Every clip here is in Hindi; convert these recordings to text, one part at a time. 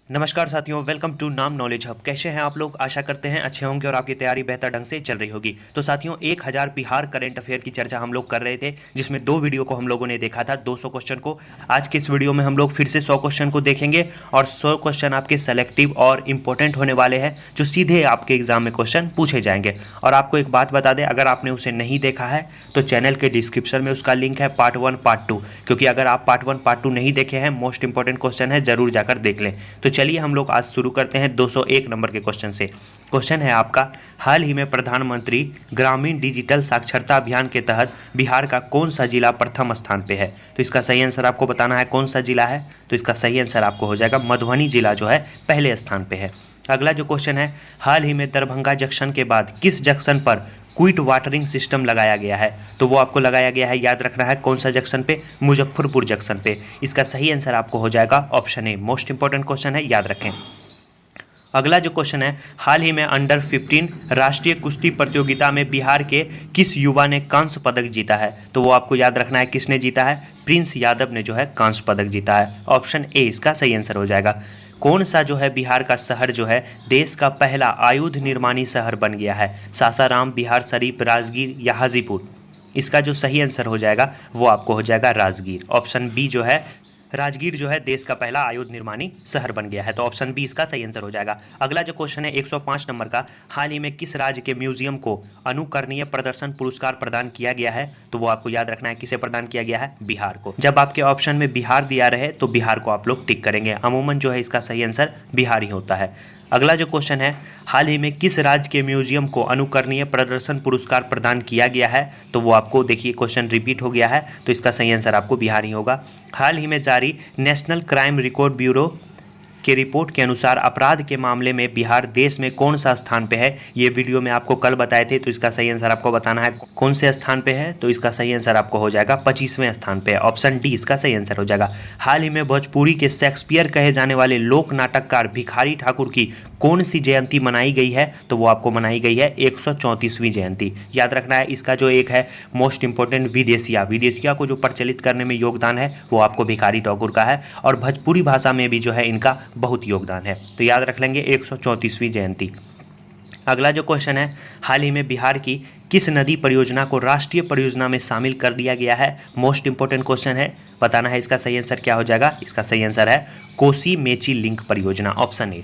नमस्कार साथियों, वेलकम टू नाम नॉलेज हब। कैसे हैं आप लोग? आशा करते हैं अच्छे होंगे और आपकी तैयारी बेहतर ढंग से चल रही होगी। तो साथियों, 1000 बिहार करंट अफेयर की चर्चा हम लोग कर रहे थे, जिसमें 2 वीडियो को हम लोगों ने देखा था, 200 क्वेश्चन को। आज के इस वीडियो में हम लोग फिर से 100 क्वेश्चन को देखेंगे और 100 क्वेश्चन आपके सेलेक्टिव और इंपॉर्टेंट होने वाले हैं, जो सीधे आपके एग्जाम में क्वेश्चन पूछे जाएंगे। और आपको एक बात बता दें, अगर आपने उसे नहीं देखा है तो चैनल के डिस्क्रिप्शन में उसका लिंक है, पार्ट 1 पार्ट 2, क्योंकि अगर आप पार्ट 1 पार्ट 2 नहीं देखे हैं, मोस्ट इंपॉर्टेंट क्वेश्चन है, जरूर जाकर देख लें। तो चलिए हम लोग आज शुरू करते हैं 201 नंबर के क्वेश्चन से। क्वेश्चन है आपका, हाल ही में प्रधानमंत्री ग्रामीण डिजिटल साक्षरता अभियान के तहत बिहार का कौन सा जिला प्रथम स्थान पे है? तो इसका सही आंसर आपको बताना है कौन सा जिला है। तो इसका सही आंसर आपको हो जाएगा मधुबनी जिला जो है पहले स्थान पे है। अगला जो क्वेश्चन है, हाल ही में दरभंगा जंक्शन के बाद किस जंक्शन पर क्विक वाटरिंग सिस्टम लगाया गया है? तो वो आपको लगाया गया है, याद रखना है कौन सा जंक्शन पे, मुजफ्फरपुर जंक्शन पे। इसका सही आंसर आपको हो जाएगा option A. Most important question है, याद रखें। अगला जो क्वेश्चन है, हाल ही में अंडर 15 राष्ट्रीय कुश्ती प्रतियोगिता में बिहार के किस युवा ने कांस्य पदक जीता है? तो वो आपको याद रखना है किसने जीता है। प्रिंस यादव ने जो है कांस्य पदक जीता है। ऑप्शन ए इसका सही आंसर हो जाएगा। कौन सा जो है बिहार का शहर जो है देश का पहला आयुध निर्माणी शहर बन गया है? सासाराम, बिहार शरीफ, राजगीर या हाजीपुर? इसका जो सही आंसर हो जाएगा वो आपको हो जाएगा राजगीर। ऑप्शन बी जो है, राजगीर जो है देश का पहला आयुध निर्माणी शहर बन गया है। तो ऑप्शन बी इसका सही आंसर हो जाएगा। अगला जो क्वेश्चन है 105 नंबर का, हाल ही में किस राज्य के म्यूजियम को अनुकरणीय प्रदर्शन पुरस्कार प्रदान किया गया है? तो वो आपको याद रखना है किसे प्रदान किया गया है, बिहार को। जब आपके ऑप्शन में बिहार दिया रहे तो बिहार को आप लोग टिक करेंगे। अमूमन जो है इसका सही आंसर बिहार ही होता है। अगला जो क्वेश्चन है, हाल ही में किस राज्य के म्यूजियम को अनुकरणीय प्रदर्शन पुरस्कार प्रदान किया गया है? तो वो आपको देखिए क्वेश्चन रिपीट हो गया है, तो इसका सही आंसर आपको बिहार ही होगा। हाल ही में जारी नेशनल क्राइम रिकॉर्ड ब्यूरो के रिपोर्ट के अनुसार अपराध के मामले में बिहार देश में कौन सा स्थान पे है? ये वीडियो में आपको कल बताए थे, तो इसका सही आंसर आपको बताना है कौन से स्थान पे है। तो इसका सही आंसर आपको हो जाएगा 25वें स्थान पे है। ऑप्शन डी इसका सही आंसर हो जाएगा। हाल ही में भोजपुरी के शेक्सपियर कहे जाने वाले लोक नाटककार भिखारी ठाकुर की कौन सी जयंती मनाई गई है? तो वो आपको मनाई गई है 134वीं जयंती। याद रखना है इसका जो एक है मोस्ट इंपॉर्टेंट विदेशिया को जो प्रचलित करने में योगदान है वो आपको भिखारी ठाकुर का है, और भोजपुरी भाषा में भी जो है इनका बहुत योगदान है। तो याद रख लेंगे 134वीं जयंती। अगला जो क्वेश्चन है, हाल ही में बिहार की किस नदी परियोजना को राष्ट्रीय परियोजना में शामिल कर दिया गया है? मोस्ट इंपॉर्टेंट क्वेश्चन है, बताना है इसका सही आंसर क्या हो जाएगा। इसका सही आंसर है कोसी मेची लिंक परियोजना, ऑप्शन ए।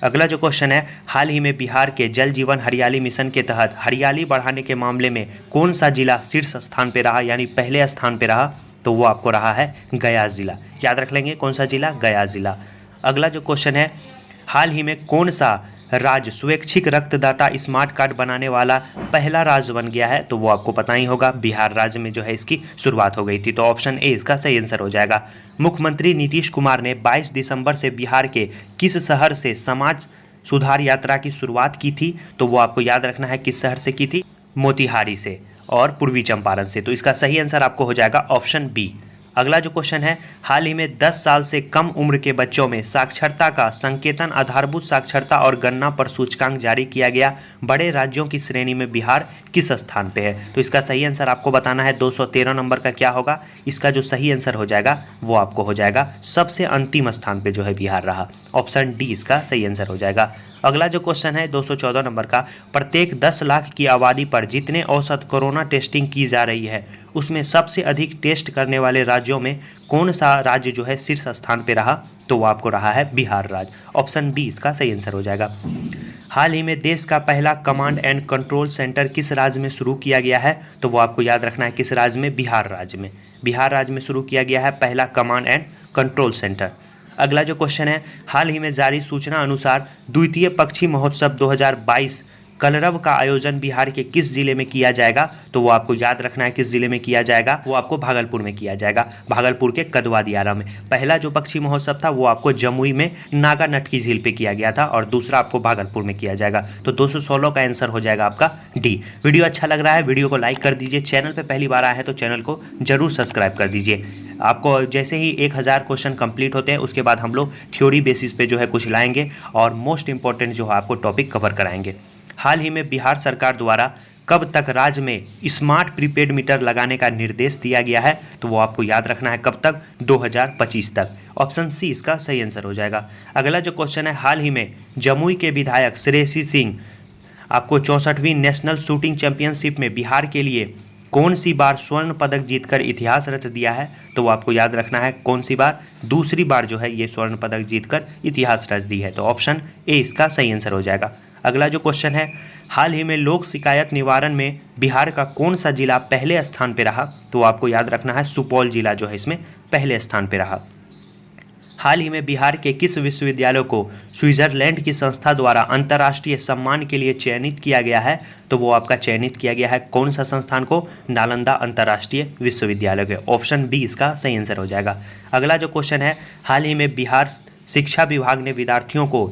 अगला जो क्वेश्चन है, हाल ही में बिहार के जल जीवन हरियाली मिशन के तहत हरियाली बढ़ाने के मामले में कौन सा जिला शीर्ष स्थान पे रहा, यानी पहले स्थान पे रहा? तो वो आपको रहा है गया जिला। याद रख लेंगे कौन सा जिला, गया जिला। अगला जो क्वेश्चन है, हाल ही में कौन सा राज्य स्वैच्छिक रक्तदाता स्मार्ट कार्ड बनाने वाला पहला राज्य बन गया है? तो वो आपको पता ही होगा, बिहार राज्य में जो है इसकी शुरुआत हो गई थी। तो ऑप्शन ए इसका सही आंसर हो जाएगा। मुख्यमंत्री नीतीश कुमार ने 22 दिसंबर से बिहार के किस शहर से समाज सुधार यात्रा की शुरुआत की थी? तो वो आपको याद रखना है किस शहर से की थी, मोतिहारी से और पूर्वी चंपारण से। तो इसका सही आंसर आपको हो जाएगा ऑप्शन बी। अगला जो क्वेश्चन है, हाल ही में 10 साल से कम उम्र के बच्चों में साक्षरता का संकेतन आधारभूत साक्षरता और गणना पर सूचकांक जारी किया गया बड़े राज्यों की श्रेणी में बिहार किस स्थान पे है? तो इसका सही आंसर आपको बताना है 213 नंबर का क्या होगा। इसका जो सही आंसर हो जाएगा वो आपको हो जाएगा सबसे अंतिम स्थान पे जो है बिहार रहा। ऑप्शन डी इसका सही आंसर हो जाएगा। अगला जो क्वेश्चन है 214 नंबर का, प्रत्येक 10 लाख की आबादी पर जितने औसत कोरोना टेस्टिंग की जा रही है उसमें सबसे अधिक टेस्ट करने वाले राज्यों में कौन सा राज्य जो है शीर्ष स्थान पे रहा? तो वो आपको रहा है बिहार राज्य। ऑप्शन बी इसका सही आंसर हो जाएगा। हाल ही में देश का पहला कमांड एंड कंट्रोल सेंटर किस राज्य में शुरू किया गया है? तो वो आपको याद रखना है किस राज्य में, बिहार राज्य में। बिहार राज्य में शुरू किया गया है पहला कमांड एंड कंट्रोल सेंटर। अगला जो क्वेश्चन है, हाल ही में जारी सूचना अनुसार द्वितीय पक्षी महोत्सव 2022 कलरव का आयोजन बिहार के किस जिले में किया जाएगा? तो वो आपको याद रखना है किस जिले में किया जाएगा। वो आपको भागलपुर में किया जाएगा, भागलपुर के कदवा दियारा में। पहला जो पक्षी महोत्सव था वो आपको जमुई में नागा नट की झील पे किया गया था, और दूसरा आपको भागलपुर में किया जाएगा। तो 216 का आंसर हो जाएगा आपका डी। वीडियो अच्छा लग रहा है, वीडियो को लाइक कर दीजिए। चैनल पर पहली बार आए हैं तो चैनल को जरूर सब्सक्राइब कर दीजिए। आपको जैसे ही 1000 क्वेश्चन कंप्लीट होते हैं उसके बाद हम लोग थ्योरी बेसिस पे जो है कुछ लाएंगे और मोस्ट इंपॉर्टेंट जो है आपको टॉपिक कवर कराएंगे। हाल ही में बिहार सरकार द्वारा कब तक राज्य में स्मार्ट प्रीपेड मीटर लगाने का निर्देश दिया गया है? तो वो आपको याद रखना है कब तक, 2025 तक। ऑप्शन सी इसका सही आंसर हो जाएगा। अगला जो क्वेश्चन है, हाल ही में जमुई के विधायक श्रेयसी सिंह आपको 64वीं नेशनल शूटिंग चैंपियनशिप में बिहार के लिए कौन सी बार स्वर्ण पदक जीतकर इतिहास रच दिया है? तो वो आपको याद रखना है कौन सी बार, दूसरी बार जो है ये स्वर्ण पदक जीतकर इतिहास रच दी है। तो ऑप्शन ए इसका सही आंसर हो जाएगा। अगला जो क्वेश्चन है, हाल ही में लोक शिकायत निवारण में बिहार का कौन सा जिला पहले स्थान पर रहा? तो आपको याद रखना है सुपौल जिला जो है इसमें पहले स्थान पर रहा। हाल ही में बिहार के किस विश्वविद्यालय को स्विट्जरलैंड की संस्था द्वारा अंतर्राष्ट्रीय सम्मान के लिए चयनित किया गया है? तो वो आपका चयनित किया गया है कौन सा संस्थान को? नालंदा अंतर्राष्ट्रीय विश्वविद्यालय के। ऑप्शन बी इसका सही आंसर हो जाएगा। अगला जो क्वेश्चन है, हाल ही में बिहार शिक्षा विभाग ने विद्यार्थियों को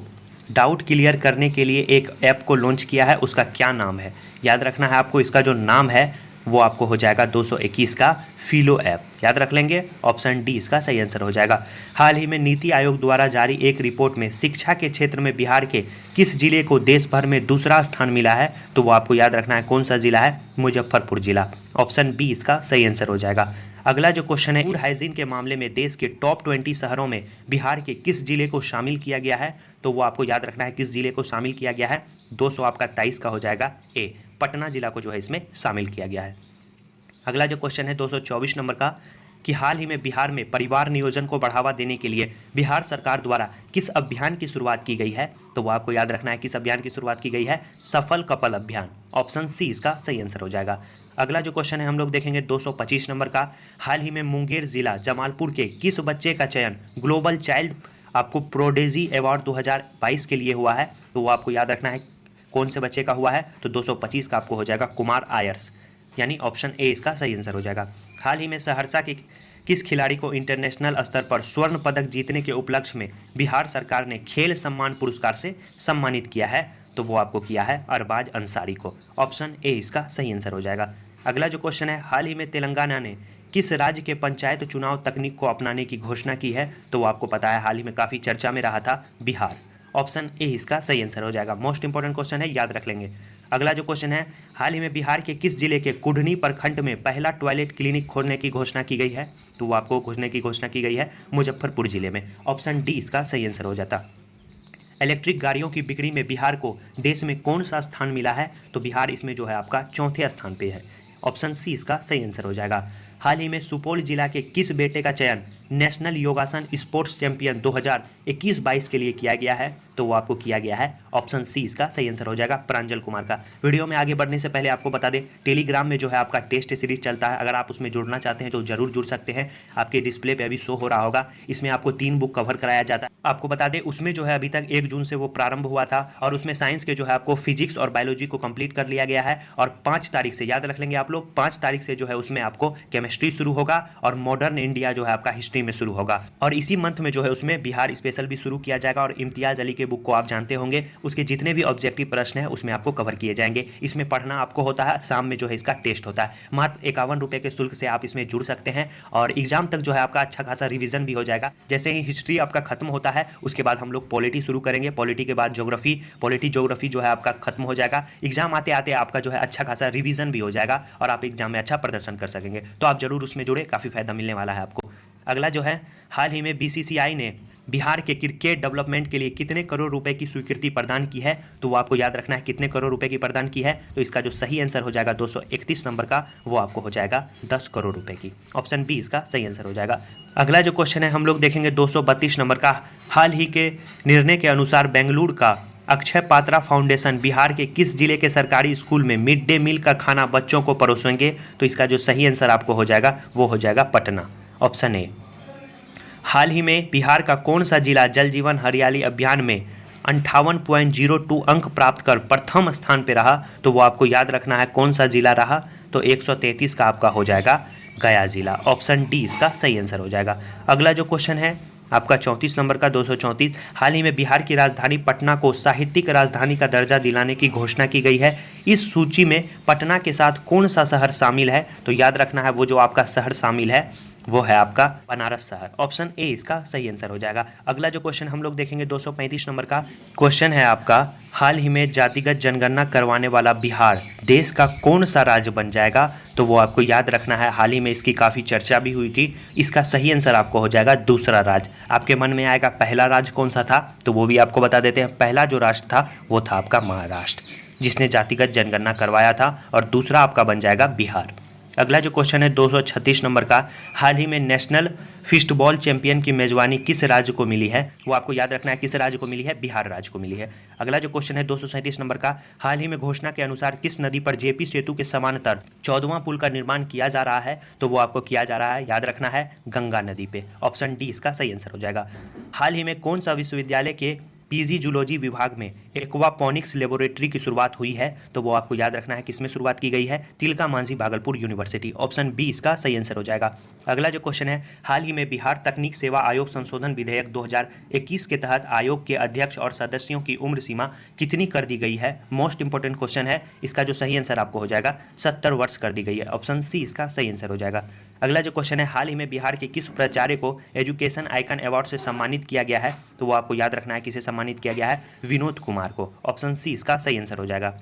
डाउट क्लियर करने के लिए एक ऐप को लॉन्च किया है, उसका क्या नाम है? याद रखना है आपको, इसका जो नाम है वो आपको हो जाएगा 221 का फिलो ऐप, याद रख लेंगे। ऑप्शन डी इसका सही आंसर हो जाएगा। हाल ही में नीति आयोग द्वारा जारी एक रिपोर्ट में शिक्षा के क्षेत्र में बिहार के किस जिले को देश भर में दूसरा स्थान मिला है? तो वो आपको याद रखना है कौन सा जिला है? मुजफ्फरपुर जिला। ऑप्शन बी इसका सही आंसर हो जाएगा। अगला जो क्वेश्चन है, फूड हाइजीन के मामले में देश के टॉप 20 शहरों में बिहार के किस जिले को शामिल किया गया है? तो वो आपको याद रखना है किस जिले को शामिल किया गया है। 223 का हो जाएगा ए, पटना जिला को जो है इसमें शामिल किया गया है। अगला जो क्वेश्चन है 224 नंबर का, कि हाल ही में बिहार में परिवार नियोजन को बढ़ावा देने के लिए बिहार सरकार द्वारा किस अभियान की शुरुआत की गई है? तो वो आपको याद रखना है किस अभियान की शुरुआत की गई है? सफल कपल अभियान। ऑप्शन सी इसका सही आंसर हो जाएगा। अगला जो क्वेश्चन है हम लोग देखेंगे 225 नंबर का, हाल ही में मुंगेर जिला जमालपुर के किस बच्चे का चयन ग्लोबल चाइल्ड आपको प्रोडेजी अवार्ड 2022 के लिए हुआ है? तो वो आपको याद रखना है कौन से बच्चे का हुआ है? तो 225 का आपको हो जाएगा कुमार आयर्स, यानी ऑप्शन ए इसका सही आंसर हो जाएगा। हाल ही में सहरसा के किस खिलाड़ी को इंटरनेशनल स्तर पर स्वर्ण पदक जीतने के उपलक्ष्य में बिहार सरकार ने खेल सम्मान पुरस्कार से सम्मानित किया है? तो वो आपको किया है अरबाज अंसारी को। ऑप्शन ए इसका सही आंसर हो जाएगा। अगला जो क्वेश्चन है, हाल ही में तेलंगाना ने किस राज्य के पंचायत चुनाव तकनीक को अपनाने की घोषणा की है? तो वो आपको पता है हाल ही में काफ़ी चर्चा में रहा था, बिहार। ऑप्शन ए इसका सही आंसर हो जाएगा। मोस्ट इंपॉर्टेंट क्वेश्चन है, याद रख लेंगे। अगला जो क्वेश्चन है, हाल ही में बिहार के किस जिले के कुढ़नी प्रखंड में पहला टॉयलेट क्लिनिक खोलने की घोषणा की गई है? तो वो आपको खोलने की घोषणा की गई है मुजफ्फरपुर जिले में। ऑप्शन डी इसका सही आंसर हो जाता। इलेक्ट्रिक गाड़ियों की बिक्री में बिहार को देश में कौन सा स्थान मिला है? तो बिहार इसमें जो है आपका चौथे स्थान पे है। ऑप्शन सी इसका सही आंसर हो जाएगा। हाल ही में सुपौल जिला के किस बेटे का चयन नेशनल योगासन स्पोर्ट्स चैंपियन 2021-22 के लिए किया गया है? तो वो आपको किया गया है ऑप्शन सी इसका सही आंसर हो जाएगा, प्रांजल कुमार का। वीडियो में आगे बढ़ने से पहले आपको बता दें, टेलीग्राम में जो है आपका टेस्ट सीरीज चलता है, अगर आप उसमें जुड़ना चाहते हैं तो जरूर जुड़ सकते हैं। आपके डिस्प्ले पे अभी शो हो रहा होगा, इसमें आपको 3 बुक कवर कराया जाता है। आपको बता दें उसमें जो है अभी तक 1 जून से वो प्रारंभ हुआ था, और उसमें साइंस के जो है आपको फिजिक्स और बायोलॉजी को कंप्लीट कर लिया गया है। और 5 तारीख से, याद रख लेंगे आप लोग, 5 तारीख से जो है उसमें आपको केमिस्ट्री शुरू होगा और मॉडर्न इंडिया जो है आपका हिस्ट्री में शुरू होगा। और इसी मंथ में जो है उसमें बिहार स्पेशल भी शुरू किया जाएगा। और इम्तियाज अली के बुक को आप जानते होंगे, उसके जितने भी ऑब्जेक्टिव प्रश्न हैं उसमें आपको कवर किए जाएंगे। इसमें पढ़ना आपको होता है, शाम में जो है इसका टेस्ट होता है। मात्र 51 रुपये के शुल्क से आप इसमें जुड़ सकते हैं, और एग्जाम तक जो है आपका अच्छा खासा रिवीजन भी हो जाएगा। जैसे ही हिस्ट्री आपका खत्म होता है उसके बाद हम लोग पॉलिटी शुरू करेंगे, पॉलिटी के बाद ज्योग्राफी, पॉलिटी ज्योग्राफी जो है आपका खत्म हो जाएगा। एग्जाम आते आते आपका जो है अच्छा खासा रिवीजन भी हो जाएगा और आप एग्जाम में अच्छा प्रदर्शन कर सकेंगे। तो आप जरूर उसमें जुड़े, काफ़ी फायदा मिलने वाला है आपको। अगला जो है, हाल ही में बीसीसीआई ने बिहार के क्रिकेट डेवलपमेंट के लिए कितने करोड़ रुपए की स्वीकृति प्रदान की है? तो वो आपको याद रखना है कितने करोड़ रुपए की प्रदान की है। तो इसका जो सही आंसर हो जाएगा 231 नंबर का, वो आपको हो जाएगा 10 करोड़ रुपए की। ऑप्शन बी इसका सही आंसर हो जाएगा। अगला जो क्वेश्चन है हम लोग देखेंगे 232 नंबर का, हाल ही के निर्णय के अनुसार बेंगलुरु का अक्षय पात्रा फाउंडेशन बिहार के किस जिले के सरकारी स्कूल में मिड डे मील का खाना बच्चों को परोसेंगे? तो इसका जो सही आंसर आपको हो जाएगा वो हो जाएगा पटना। Option A. हाल ही में बिहार का कौन सा जिला जल जीवन हरियाली अभियान में 58.02 अंक प्राप्त कर प्रथम स्थान पर रहा? तो वो आपको याद रखना है कौन सा जिला रहा। तो 133 का आपका हो जाएगा गया जिला। ऑप्शन डी इसका सही आंसर हो जाएगा। अगला जो क्वेश्चन है आपका 34 नंबर का 234, हाल ही में बिहार की राजधानी पटना को साहित्यिक राजधानी का दर्जा दिलाने की घोषणा की गई है। इस सूची में पटना के साथ कौन सा शहर शामिल है? तो याद रखना है वो जो आपका शहर शामिल है वो है आपका बनारस शहर। ऑप्शन ए इसका सही आंसर हो जाएगा। अगला जो क्वेश्चन हम लोग देखेंगे 235 नंबर का क्वेश्चन है आपका, हाल ही में जातिगत जनगणना करवाने वाला बिहार देश का कौन सा राज्य बन जाएगा? तो वो आपको याद रखना है, हाल ही में इसकी काफ़ी चर्चा भी हुई थी। इसका सही आंसर आपको हो जाएगा दूसरा राज्य। आपके मन में आएगा पहला राज्य कौन सा था, तो वो भी आपको बता देते हैं। पहला जो राष्ट्र था वो था आपका महाराष्ट्र, जिसने जातिगत जनगणना करवाया था, और दूसरा आपका बन जाएगा बिहार। अगला जो क्वेश्चन है 236 नंबर का, हाल ही में नेशनल फिस्टबॉल चैंपियन की मेजबानी किस राज्य को मिली है? वो आपको याद रखना है, किस राज्य को मिली है? बिहार राज्य को मिली है। अगला जो क्वेश्चन है 237 नंबर का, हाल ही में घोषणा के अनुसार किस नदी पर जेपी सेतु के समानांतर 14वां पुल का निर्माण किया जा रहा है? तो वो आपको किया जा रहा है, याद रखना है, गंगा नदी पे। ऑप्शन डी इसका सही आंसर हो जाएगा। हाल ही में कौन सा विश्वविद्यालय के पीजी जूलॉजी विभाग में एक्वापोनिक्स लेबोरेटरी की शुरुआत हुई है? तो वो आपको याद रखना है, किसमें शुरुआत की गई है? Tilka Manjhi Bhagalpur university. Option B इसका सही आंसर हो जाएगा। अगला जो क्वेश्चन है, हाल ही में बिहार तकनीक सेवा आयोग संशोधन विधेयक 2021 के तहत आयोग के अध्यक्ष और सदस्यों की उम्र सीमा कितनी कर दी गई है? मोस्ट इंपॉर्टेंट क्वेश्चन है, इसका जो सही आंसर आपको हो जाएगा 70 वर्ष कर दी गई है। ऑप्शन सी इसका सही आंसर हो जाएगा। अगला जो क्वेश्चन है, हाल ही में बिहार के किस प्राचार्य को एजुकेशन आइकन अवार्ड से सम्मानित किया गया है? तो वो आपको याद रखना है, किसे सम्मानित किया गया है? विनोद कुमार को। ऑप्शन सी इसका सही आंसर हो जाएगा।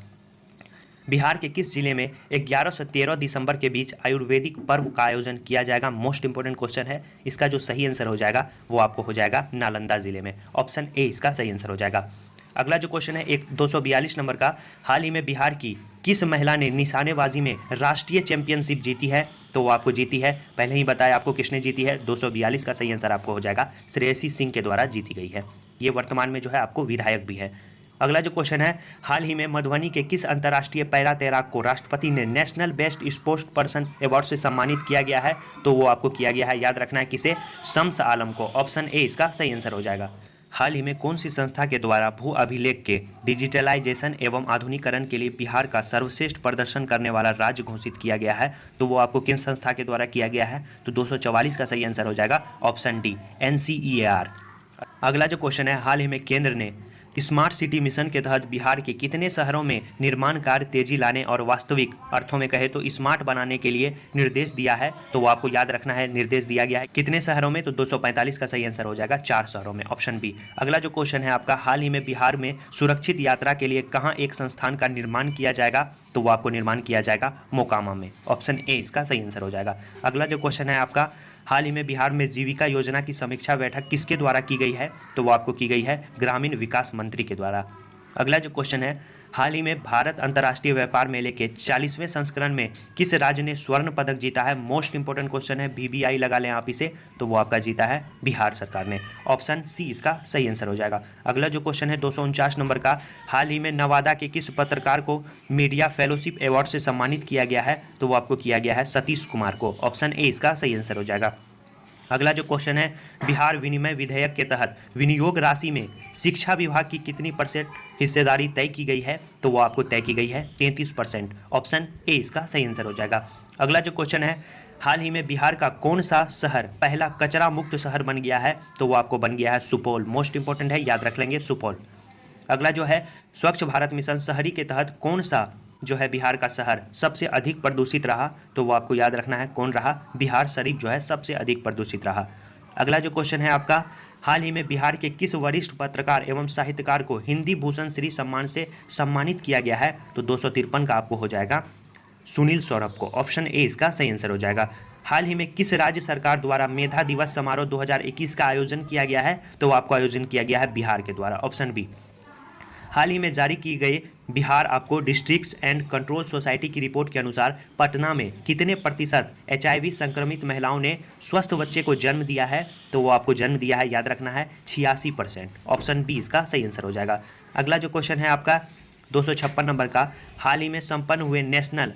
बिहार के किस जिले में 11 से 13 दिसंबर के बीच आयुर्वेदिक पर्व का आयोजन किया जाएगा? मोस्ट इंपोर्टेंट क्वेश्चन है, इसका जो सही आंसर हो जाएगा वो आपको हो जाएगा नालंदा जिले में। ऑप्शन ए इसका सही आंसर हो जाएगा। अगला जो क्वेश्चन है 242 नंबर का, हाल ही में बिहार की किस महिला ने निशानेबाजी में राष्ट्रीय चैंपियनशिप जीती है? तो वो आपको जीती है, पहले ही बताया आपको किसने जीती है। 242 का सही आंसर आपको हो जाएगा श्रेयसी सिंह के द्वारा जीती गई है। ये वर्तमान में जो है आपको विधायक भी है। अगला जो क्वेश्चन है, हाल ही में मधुबनी के किस अंतर्राष्ट्रीय पैरा तैराक को राष्ट्रपति ने national best sports person award से सम्मानित किया गया है? तो वो आपको किया गया है, याद रखना है, किसे? शम्स आलम को। ऑप्शन ए इसका सही आंसर हो जाएगा। हाल ही में कौन सी संस्था के द्वारा भू अभिलेख के डिजिटलाइजेशन एवं आधुनिकीकरण के लिए बिहार का सर्वश्रेष्ठ प्रदर्शन करने वाला राज्य घोषित किया गया है? तो वो आपको किन संस्था के द्वारा किया गया है? तो 244 का सही आंसर हो जाएगा ऑप्शन डी, NCEAR। अगला जो क्वेश्चन है, हाल ही में केंद्र ने स्मार्ट सिटी मिशन के तहत बिहार के कितने शहरों में निर्माण कार्य तेजी लाने और वास्तविक अर्थों में कहे तो स्मार्ट बनाने के लिए निर्देश दिया है? तो वो आपको याद रखना है, निर्देश दिया गया है कितने शहरों में? तो 245 का सही आंसर हो जाएगा 4 शहरों में। Option B. अगला जो क्वेश्चन है आपका, हाल ही में बिहार में सुरक्षित यात्रा के लिए कहाँ एक संस्थान का निर्माण किया जाएगा? तो वो आपको निर्माण किया जाएगा मोकामा में। ऑप्शन ए इसका सही आंसर हो जाएगा। अगला जो क्वेश्चन है आपका, हाल ही में बिहार में जीविका योजना की समीक्षा बैठक किसके द्वारा की गई है? तो वो आपको की गई है ग्रामीण विकास मंत्री के द्वारा। अगला जो क्वेश्चन है, हाल ही में भारत अंतर्राष्ट्रीय व्यापार मेले के 40वें संस्करण में किस राज्य ने स्वर्ण पदक जीता है? मोस्ट इंपोर्टेंट क्वेश्चन है, BBI लगा लें आप इसे, तो वो आपका जीता है बिहार सरकार ने। ऑप्शन सी इसका सही आंसर हो जाएगा। अगला जो क्वेश्चन है 249 नंबर का, हाल ही में नवादा के किस पत्रकार को मीडिया फेलोशिप अवार्ड से सम्मानित किया गया है? तो वो आपको किया गया है सतीश कुमार को। ऑप्शन ए इसका सही आंसर हो जाएगा। अगला जो क्वेश्चन है, बिहार विनिमय विधेयक के तहत विनियोग राशि में शिक्षा विभाग की कितनी % हिस्सेदारी तय की गई है? तो वो आपको तय की गई है 33%। ऑप्शन ए इसका सही आंसर हो जाएगा। अगला जो क्वेश्चन है, हाल ही में बिहार का कौन सा शहर पहला कचरा मुक्त शहर बन गया है? तो वो आपको बन गया है सुपौल। मोस्ट इंपॉर्टेंट है, याद रख लेंगे सुपौल। अगला जो है, स्वच्छ भारत मिशन शहरी के तहत कौन सा जो है बिहार का शहर सबसे अधिक प्रदूषित रहा? तो वो आपको याद रखना है, कौन रहा? बिहार शरीफ जो है सबसे अधिक प्रदूषित रहा। अगला जो क्वेश्चन है आपका, हाल ही में बिहार के किस वरिष्ठ पत्रकार एवं साहित्यकार को हिंदी भूषण श्री सम्मान से सम्मानित किया गया है? तो 253 का आपको हो जाएगा सुनील सौरभ को। ऑप्शन ए इसका सही आंसर हो जाएगा। हाल ही में किस राज्य सरकार द्वारा मेधा दिवस समारोह 2021 का आयोजन किया गया है? तो आपको आयोजन किया गया है बिहार के द्वारा। Option B. हाल ही में जारी की गई बिहार आपको डिस्ट्रिक्ट्स एंड कंट्रोल सोसाइटी की रिपोर्ट के अनुसार पटना में कितने % HIV संक्रमित महिलाओं ने स्वस्थ बच्चे को जन्म दिया है? तो वो आपको जन्म दिया है, याद रखना है 86%। ऑप्शन बी इसका सही आंसर हो जाएगा। अगला जो क्वेश्चन है आपका 256 नंबर का, हाल ही में संपन्न हुए नेशनल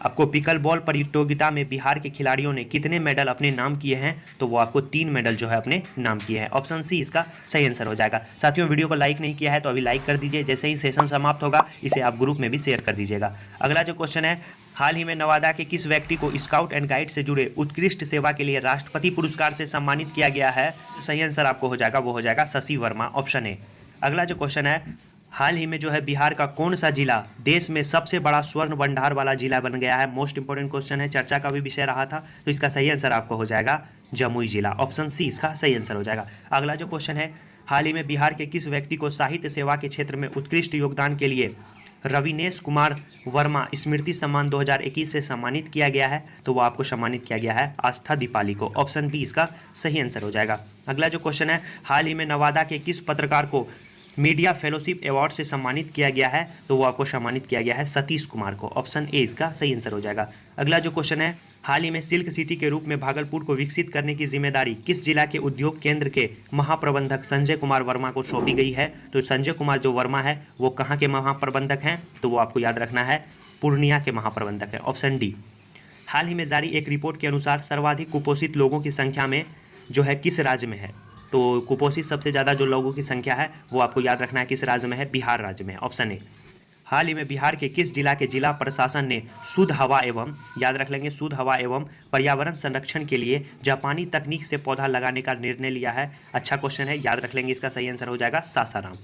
आपको पिकल बॉल प्रतियोगिता में बिहार के खिलाड़ियों ने कितने मेडल अपने नाम किए हैं? तो वो आपको 3 मेडल जो है अपने नाम किए हैं। ऑप्शन सी इसका सही आंसर हो जाएगा। साथियों, वीडियो को लाइक नहीं किया है तो अभी लाइक कर दीजिए, जैसे ही सेशन समाप्त होगा इसे आप ग्रुप में भी शेयर कर दीजिएगा। अगला जो क्वेश्चन है, हाल ही में नवादा के किस व्यक्ति को स्काउट एंड गाइड से जुड़े उत्कृष्ट सेवा के लिए राष्ट्रपति पुरस्कार से सम्मानित किया गया है? सही आंसर आपको हो जाएगा, वो हो जाएगा शशि वर्मा। Option A. अगला जो क्वेश्चन है, हाल ही में जो है बिहार का कौन सा जिला देश में सबसे बड़ा स्वर्ण भंडार वाला जिला बन गया है? मोस्ट इंपोर्टेंट क्वेश्चन है, चर्चा का भी विषय रहा था। तो इसका सही आंसर आपको हो जाएगा जमुई जिला। ऑप्शन सी इसका सही आंसर हो जाएगा। अगला जो क्वेश्चन है, हाल ही में बिहार के किस व्यक्ति को साहित्य सेवा के क्षेत्र में उत्कृष्ट योगदान के लिए रविनेश कुमार वर्मा स्मृति सम्मान 2021 से सम्मानित किया गया है? तो वो आपको सम्मानित किया गया है आस्था दीपाली को। ऑप्शन बी इसका सही आंसर हो जाएगा। अगला जो क्वेश्चन है, हाल ही में नवादा के किस पत्रकार को मीडिया फेलोशिप अवार्ड से सम्मानित किया गया है? तो वो आपको सम्मानित किया गया है सतीश कुमार को। ऑप्शन ए इसका सही आंसर हो जाएगा। अगला जो क्वेश्चन है, हाल ही में सिल्क सिटी के रूप में भागलपुर को विकसित करने की जिम्मेदारी किस जिला के उद्योग केंद्र के महाप्रबंधक संजय कुमार वर्मा को सौंपी गई है? तो संजय कुमार जो वर्मा है वो कहाँ के महाप्रबंधक हैं? तो वो आपको याद रखना है पूर्णिया के महाप्रबंधक है। Option D. हाल ही में जारी एक रिपोर्ट के अनुसार सर्वाधिक कुपोषित लोगों की संख्या में जो है किस राज्य में है? तो कुपोषित सबसे ज़्यादा जो लोगों की संख्या है वो आपको याद रखना है किस राज्य में है? बिहार राज्य में। Option A. हाल ही में बिहार के किस जिला के जिला प्रशासन ने शुद्ध हवा एवं, याद रख लेंगे, शुद्ध हवा एवं पर्यावरण संरक्षण के लिए जापानी तकनीक से पौधा लगाने का निर्णय लिया है? अच्छा क्वेश्चन है, याद रख लेंगे, इसका सही आंसर हो जाएगा सासाराम।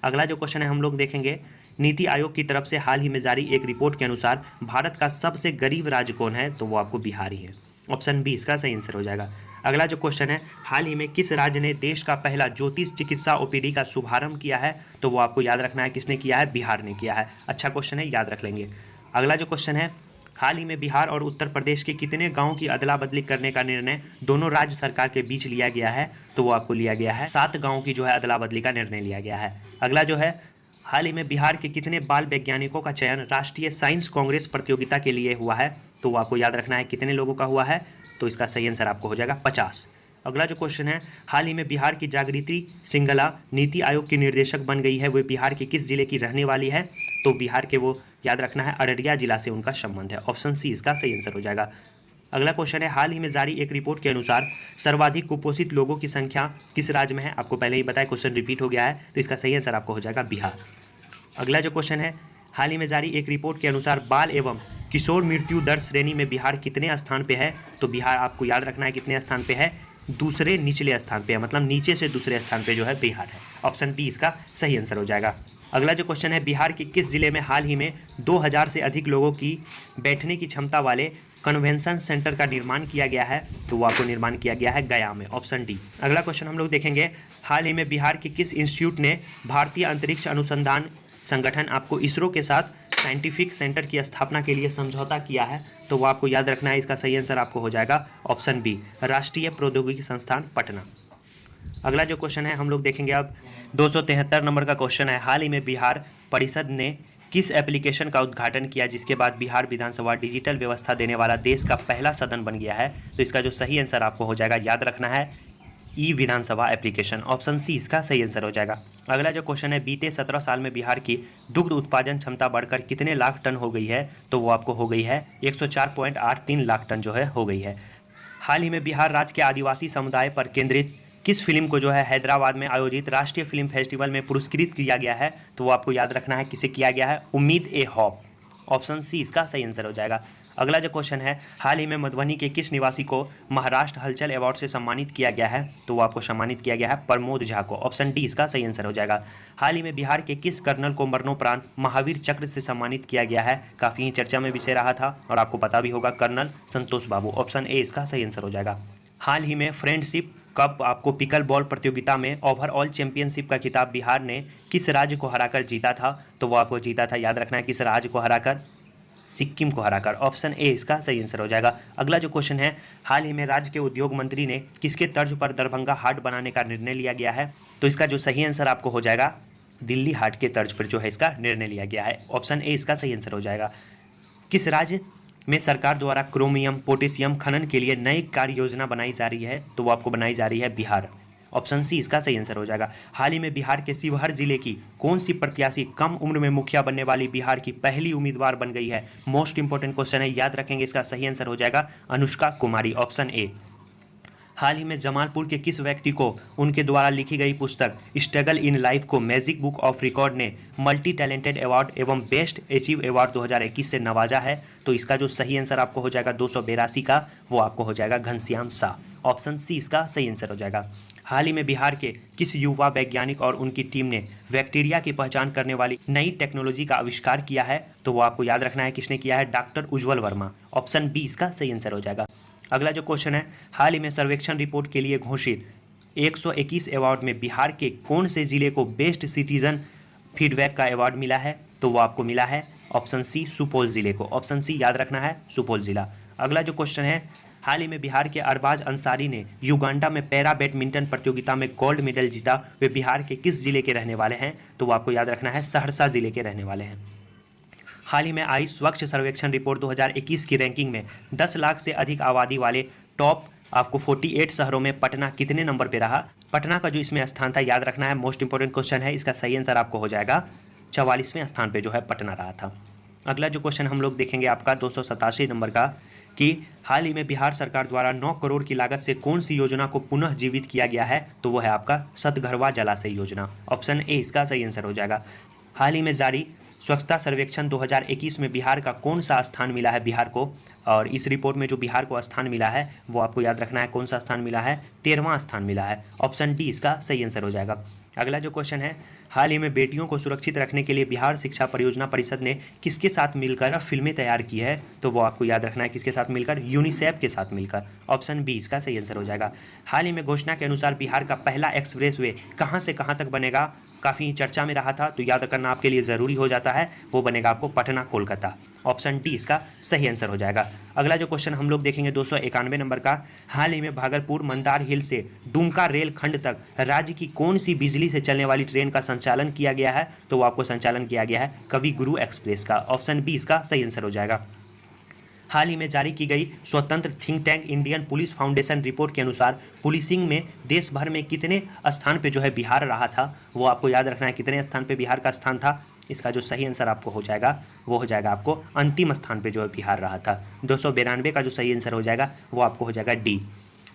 अगला जो क्वेश्चन है हम लोग देखेंगे, नीति आयोग की तरफ से हाल ही में जारी एक रिपोर्ट के अनुसार भारत का सबसे गरीब राज्य कौन है? तो वो आपको बिहार ही है। ऑप्शन बी इसका सही आंसर हो जाएगा। अगला जो क्वेश्चन है, हाल ही में किस राज्य ने देश का पहला ज्योतिष चिकित्सा ओपीडी का शुभारंभ किया है? तो वो आपको याद रखना है किसने किया है? बिहार ने किया है। अच्छा क्वेश्चन है, याद रख लेंगे। अगला जो क्वेश्चन है, हाल ही में बिहार और उत्तर प्रदेश के कितने गाँव की अदला बदली करने का निर्णय दोनों राज्य सरकार के बीच लिया गया है? तो वो आपको लिया गया है 7 गाँव की जो है अदला बदली का निर्णय लिया गया है। अगला जो है, हाल ही में बिहार के कितने बाल वैज्ञानिकों का चयन राष्ट्रीय साइंस कांग्रेस प्रतियोगिता के लिए हुआ है? तो वो आपको याद रखना है कितने लोगों का हुआ है? तो इसका सही आंसर आपको हो जाएगा 50। अगला जो क्वेश्चन है, हाल ही में बिहार की जागृति सिंगला नीति आयोग की निर्देशक बन गई है, वो बिहार के किस जिले की रहने वाली है? तो बिहार के वो याद रखना है अररिया जिला से उनका संबंध है। ऑप्शन सी इसका सही आंसर हो जाएगा। अगला क्वेश्चन है, हाल ही में जारी एक रिपोर्ट के अनुसार सर्वाधिक कुपोषित लोगों की संख्या किस राज्य में है? आपको पहले ही बताया, क्वेश्चन रिपीट हो गया है, तो इसका सही आंसर आपको हो जाएगा बिहार। अगला जो क्वेश्चन है, हाल ही में जारी एक रिपोर्ट के अनुसार बाल एवं किशोर मृत्यु दर श्रेणी में बिहार कितने स्थान पे है? तो बिहार आपको याद रखना है कितने स्थान पे है? दूसरे निचले स्थान पे है, मतलब नीचे से दूसरे स्थान पे जो है बिहार है। ऑप्शन बी इसका सही आंसर हो जाएगा। अगला जो क्वेश्चन है, बिहार के किस जिले में हाल ही में 2000 से अधिक लोगों की बैठने की क्षमता वाले कन्वेंशन सेंटर का निर्माण किया गया है? तो वो आपको निर्माण किया गया है गया में। Option D. अगला क्वेश्चन हम लोग देखेंगे, हाल ही में बिहार के किस इंस्टीट्यूट ने भारतीय अंतरिक्ष अनुसंधान संगठन आपको इसरो के साथ साइंटिफिक सेंटर की स्थापना के लिए समझौता किया है? तो वो आपको याद रखना है, इसका सही आंसर आपको हो जाएगा ऑप्शन बी, राष्ट्रीय प्रौद्योगिकी संस्थान पटना। अगला जो क्वेश्चन है हम लोग देखेंगे अब 273 नंबर का क्वेश्चन है, हाल ही में बिहार परिषद ने किस एप्लीकेशन का उद्घाटन किया जिसके बाद बिहार विधानसभा डिजिटल व्यवस्था देने वाला देश का पहला सदन बन गया है? तो इसका जो सही आंसर आपको हो जाएगा, याद रखना है ई विधानसभा एप्लीकेशन। ऑप्शन सी इसका सही आंसर हो जाएगा। अगला जो क्वेश्चन है, बीते 17 साल में बिहार की दुग्ध उत्पादन क्षमता बढ़कर कितने लाख टन हो गई है? तो वो आपको हो गई है 104.83 लाख टन जो है हो गई है। हाल ही में बिहार राज्य के आदिवासी समुदाय पर केंद्रित किस फिल्म को जो है हैदराबाद में आयोजित राष्ट्रीय फिल्म फेस्टिवल में पुरस्कृत किया गया है? तो वो आपको याद रखना है किसे किया गया है? उम्मीद ए हॉप। ऑप्शन सी इसका सही आंसर हो जाएगा। अगला जो क्वेश्चन है, हाल ही में मधुबनी के किस निवासी को महाराष्ट्र हलचल अवार्ड से सम्मानित किया गया है? तो वो आपको सम्मानित किया गया है प्रमोद झा को। ऑप्शन डी इसका सही आंसर हो जाएगा। हाल ही में बिहार के किस कर्नल को मरणोपरांत महावीर चक्र से सम्मानित किया गया है? काफ़ी ही चर्चा में विषय रहा था और आपको पता भी होगा, colonel Santosh Babu. Option A इसका सही आंसर हो जाएगा। हाल ही में फ्रेंडशिप कप आपको पिकल बॉल प्रतियोगिता में ओवरऑल चैंपियनशिप का खिताब बिहार ने किस राज्य को हराकर जीता था? तो वो आपको जीता था, याद रखना है किस राज्य को हराकर? सिक्किम को हराकर। ऑप्शन ए इसका सही आंसर हो जाएगा। अगला जो क्वेश्चन है, हाल ही में राज्य के उद्योग मंत्री ने किसके तर्ज पर दरभंगा हाट बनाने का निर्णय लिया गया है? तो इसका जो सही आंसर आपको हो जाएगा, दिल्ली हाट के तर्ज पर जो है इसका निर्णय लिया गया है। ऑप्शन ए इसका सही आंसर हो जाएगा। किस राज्य में सरकार द्वारा क्रोमियम पोटेशियम खनन के लिए नई कार्य योजना बनाई जा रही है? तो वो आपको बनाई जा रही है बिहार। ऑप्शन सी इसका सही आंसर हो जाएगा। हाल ही में बिहार के शिवहर जिले की कौन सी प्रत्याशी कम उम्र में मुखिया बनने वाली बिहार की पहली उम्मीदवार बन गई है? मोस्ट इंपोर्टेंट क्वेश्चन है, याद रखेंगे, इसका सही आंसर हो जाएगा अनुष्का कुमारी। Option A. हाल ही में जमालपुर के किस व्यक्ति को उनके द्वारा लिखी गई पुस्तक स्ट्रगल इन लाइफ को मैजिक बुक ऑफ रिकॉर्ड ने मल्टी टैलेंटेड अवार्ड एवं बेस्ट अचीव अवार्ड 2021 से नवाजा है? तो इसका जो सही आंसर आपको हो जाएगा 282 का, वो आपको हो जाएगा घनश्याम शाह। ऑप्शन सी इसका सही आंसर हो जाएगा। हाल ही में बिहार के किस युवा वैज्ञानिक और उनकी टीम ने बैक्टीरिया की पहचान करने वाली नई टेक्नोलॉजी का आविष्कार किया है? तो वो आपको याद रखना है किसने किया है, डॉक्टर उज्ज्वल वर्मा। ऑप्शन बी इसका सही आंसर हो जाएगा। अगला जो क्वेश्चन है, हाल ही में सर्वेक्षण रिपोर्ट के लिए घोषित 121 अवार्ड में बिहार के कौन से जिले को बेस्ट सिटीजन फीडबैक का अवार्ड मिला है? तो वो आपको मिला है ऑप्शन सी, सुपौल जिले को। ऑप्शन सी याद रखना है, सुपौल जिला। अगला जो क्वेश्चन है, हाल ही में बिहार के अरबाज अंसारी ने युगांडा में पैरा बैडमिंटन प्रतियोगिता में गोल्ड मेडल जीता, वे बिहार के किस जिले के रहने वाले हैं? तो वो आपको याद रखना है, सहरसा जिले के रहने वाले हैं। हाल ही में आई स्वच्छ सर्वेक्षण रिपोर्ट 2021 की रैंकिंग में 10 लाख से अधिक आबादी वाले टॉप आपको 48 शहरों में पटना कितने नंबर पे रहा? पटना का जो इसमें स्थान था, याद रखना है, मोस्ट इंपॉर्टेंट क्वेश्चन है, इसका सही आंसर आपको हो जाएगा 44वें स्थान पे जो है पटना रहा था। अगला जो क्वेश्चन हम लोग देखेंगे आपका 287 नंबर का, कि हाल ही में बिहार सरकार द्वारा 9 करोड़ की लागत से कौन सी योजना को पुनः जीवित किया गया है? तो वो है आपका सतघरवा जलाशय योजना। ऑप्शन ए इसका सही आंसर हो जाएगा। हाल ही में जारी स्वच्छता सर्वेक्षण 2021 में बिहार का कौन सा स्थान मिला है बिहार को? और इस रिपोर्ट में जो बिहार को स्थान मिला है वो आपको याद रखना है, कौन सा स्थान मिला है, 13वां स्थान मिला है। ऑप्शन डी इसका सही आंसर हो जाएगा। अगला जो क्वेश्चन है, हाल ही में बेटियों को सुरक्षित रखने के लिए बिहार शिक्षा परियोजना परिषद ने किसके साथ मिलकर फिल्में तैयार की है? तो वो आपको याद रखना है, किसके साथ मिलकर, यूनिसेफ के साथ मिलकर। ऑप्शन बी इसका सही आंसर हो जाएगा। हाल ही में घोषणा के अनुसार बिहार का पहला एक्सप्रेसवे कहाँ से कहाँ तक बनेगा, काफ़ी चर्चा में रहा था, तो याद करना आपके लिए ज़रूरी हो जाता है, वो बनेगा आपको पटना कोलकाता। ऑप्शन डी इसका सही आंसर हो जाएगा। अगला जो क्वेश्चन हम लोग देखेंगे 291 नंबर का, हाल ही में भागलपुर मंदार हिल से दुमका रेल खंड तक राज्य की कौन सी बिजली से चलने वाली ट्रेन का संचालन किया गया है? तो वो आपको संचालन किया गया है कवि गुरु एक्सप्रेस का। ऑप्शन बी इसका सही आंसर हो जाएगा। हाल ही में जारी की गई स्वतंत्र think tank Indian police foundation report के अनुसार पुलिसिंग में देश भर में कितने स्थान पे जो है बिहार रहा था? वो आपको याद रखना है, कितने स्थान पे बिहार का स्थान था। इसका जो सही आंसर आपको हो जाएगा वो हो जाएगा आपको अंतिम स्थान पे जो है बिहार रहा था। 292 का जो सही आंसर हो जाएगा वो आपको हो जाएगा डी।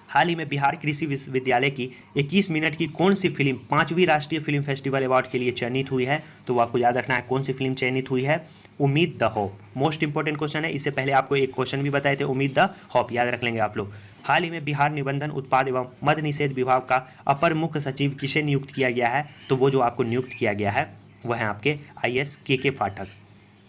हाल ही में बिहार कृषि विश्वविद्यालय की 21 मिनट की कौन सी फिल्म 5वीं राष्ट्रीय फिल्म फेस्टिवल अवार्ड के लिए चयनित हुई है? तो वो आपको याद रखना है, कौन सी फिल्म चयनित हुई है, उम्मीद the hope. Most important question है, इससे पहले आपको एक क्वेश्चन भी बताए थे, उम्मीद द होप, याद रख लेंगे आप लोग। हाल ही में बिहार निबंधन उत्पाद एवं मद्य निषेध विभाग का अपर मुख्य सचिव किसे नियुक्त किया गया है? तो वो जो आपको नियुक्त किया गया है वह है आपके IS के पाठक।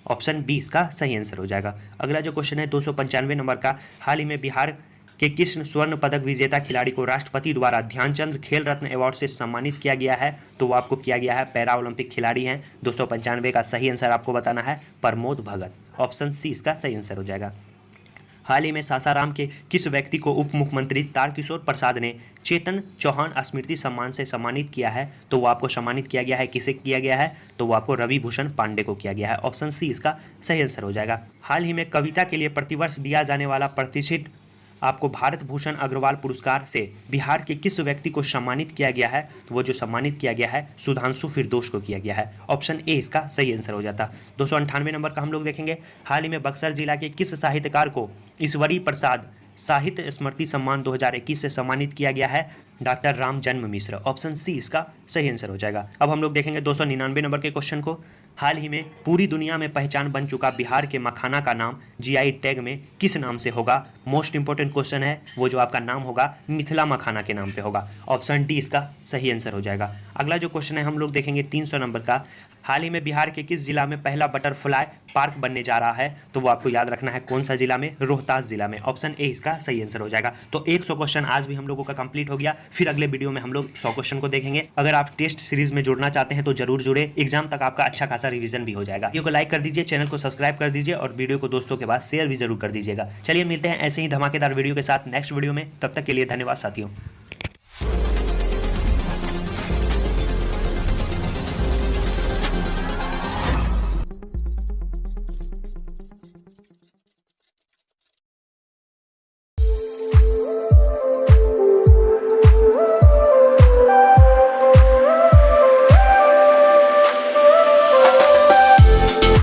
ऑप्शन बी इसका सही आंसर हो जाएगा। अगला जो क्वेश्चन है 295 नंबर का, हाल ही में बिहार के किस स्वर्ण पदक विजेता खिलाड़ी को राष्ट्रपति द्वारा ध्यानचंद खेल रत्न अवार्ड से सम्मानित किया गया है? तो वो आपको किया गया है, पैरा ओलंपिक खिलाड़ी हैं। 295 का सही आंसर आपको बताना है, प्रमोद भगत। ऑप्शन सी इसका सही आंसर हो जाएगा। हाल ही में सासाराम के किस व्यक्ति को उप मुख्यमंत्री तारकिशोर प्रसाद ने चेतन चौहान स्मृति सम्मान से सम्मानित किया है? तो वो आपको सम्मानित किया गया है, किसे किया गया है? तो वो आपको रवि भूषण पांडे को किया गया है। ऑप्शन सी इसका सही आंसर हो जाएगा। हाल ही में कविता के लिए प्रतिवर्ष दिया जाने वाला प्रतिष्ठित आपको भारत भूषण अग्रवाल पुरस्कार से बिहार के किस व्यक्ति को सम्मानित किया गया है? तो वो जो सम्मानित किया गया है सुधांशु फिरदोष को किया गया है। ऑप्शन ए इसका सही आंसर हो जाता। 298 नंबर का हम लोग देखेंगे, हाल ही में बक्सर जिला के किस साहित्यकार को ईश्वरी प्रसाद साहित्य स्मृति सम्मान 2021 से सम्मानित किया गया है? डॉक्टर राम जन्म मिश्र। ऑप्शन सी इसका सही आंसर हो जाएगा। अब हम लोग देखेंगे 299 नंबर के क्वेश्चन को, हाल ही में पूरी दुनिया में पहचान बन चुका बिहार के मखाना का नाम GI टैग में किस नाम से होगा? मोस्ट इंपॉर्टेंट क्वेश्चन है, वो जो आपका नाम होगा मिथिला मखाना के नाम पे होगा। ऑप्शन डी इसका सही आंसर हो जाएगा। अगला जो क्वेश्चन है हम लोग देखेंगे 300 नंबर का, हाल ही में बिहार के किस जिला में पहला बटरफ्लाई पार्क बनने जा रहा है? तो वो आपको याद रखना है, कौन सा जिला में, रोहतास जिला में। ऑप्शन ए इसका सही आंसर हो जाएगा। तो 100 क्वेश्चन आज भी हम लोगों का कंप्लीट हो गया। फिर अगले वीडियो में हम लोग 100 क्वेश्चन को देखेंगे। अगर आप टेस्ट सीरीज में जुड़ना चाहते हैं तो जरूर जुड़े, एग्जाम तक आपका अच्छा खासा रिवीजन भी हो जाएगा। वीडियो को लाइक कर दीजिए, चैनल को सब्सक्राइब कर दीजिए और वीडियो को दोस्तों के पास शेयर भी जरूर कर दीजिएगा। चलिए मिलते हैं ऐसे ही धमाकेदार वीडियो के साथ नेक्स्ट वीडियो में, तब तक के लिए धन्यवाद साथियों।